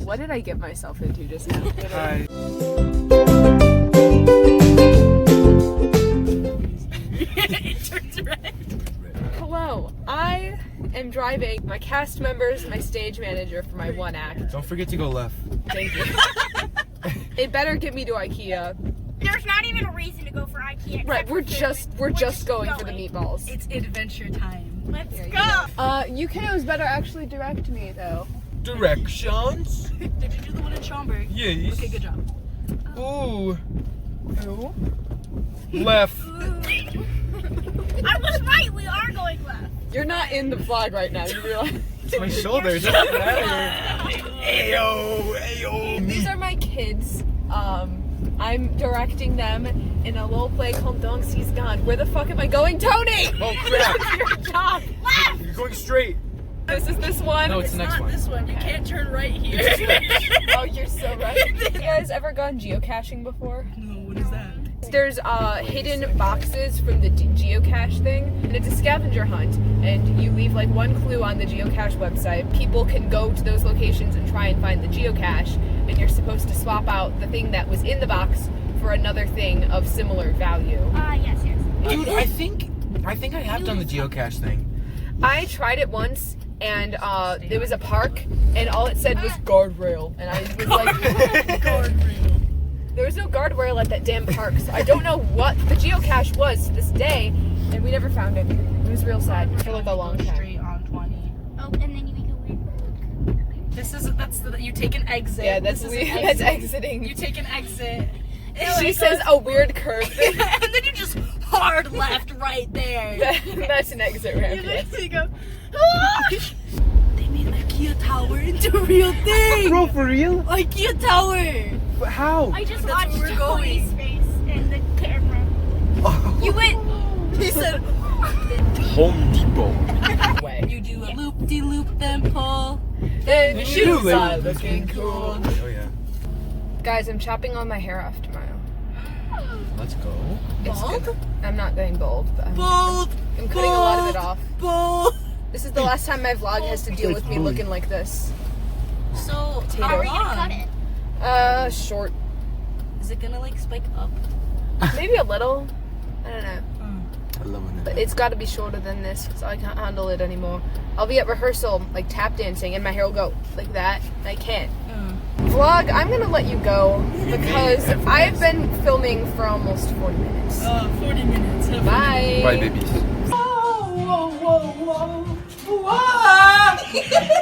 What did I get myself into just now? Hi. It turns red. Hello, I am driving my cast members, my stage manager for my one act. Don't forget to go left. Thank you. It better get me to IKEA. There's not even a reason to go for IKEA. Right, we're just going for the meatballs. It's adventure time. Let's Here, go. You kiddos better actually direct me though. Directions? Did you do the one in Schaumburg? Yes. Okay, good job. Ooh. Who? Left. I was right. We are going left. You're not in the vlog right now, you realize? It's my shoulder. It doesn't matter. Ayo. Ayo. These are my kids. I'm directing them in a little play called Donkey's Gone. Where the fuck am I going, Tony? Oh crap. That's your job. You're going straight. This is this one. No, it's the next Not one. this one. You can't turn right here. Oh, you're so right. You guys ever gone geocaching before? No, what is that? There's hidden boxes from the geocache thing, and it's a scavenger hunt, and you leave like one clue on the geocache website. People can go to those locations and try and find the geocache, and you're supposed to swap out the thing that was in the box for another thing of similar value. Yes. Dude, I think I have done the geocache thing. I tried it once, and there was a park, and all it said was guardrail, and I was like, there was no guardrail at that damn park, so I don't know what the geocache was to this day, and we never found it. It was real sad for like a long time. Straight on 20. Oh, and then you make a weird. That's you take an exit. Yeah, that's This is an that's exit. exiting. You take an exit. She says a weird curve thing. And then you just hard left right there. That's an exit ramp. You Yes. literally go. "Ah!" They made IKEA Tower into a real thing. Bro, for real? IKEA Tower. But how? I just That's watched where we're Tony's going. face in the camera. You went. He said. Home Depot. Way. You do a loop-de-loop, then pull. Then shoes Shoes. are looking cool. Oh yeah. Guys, I'm chopping all my hair off tomorrow. Let's go. It's Bald? good. I'm not going bald, but Bold. I'm cutting a lot of it off. Bold. This is the last time my vlog has to deal with me looking like this. So How are you long? gonna cut it? Short. Is it gonna like spike up? Maybe a little. I don't know. I love it. But it's got to be shorter than this because I can't handle it anymore. I'll be at rehearsal, like tap dancing, and my hair will go like that. And I can't. Vlog, I'm gonna let you go because I've been filming for almost 40 minutes. 40 minutes. Bye. Bye, babies. Whoa, whoa, whoa, whoa.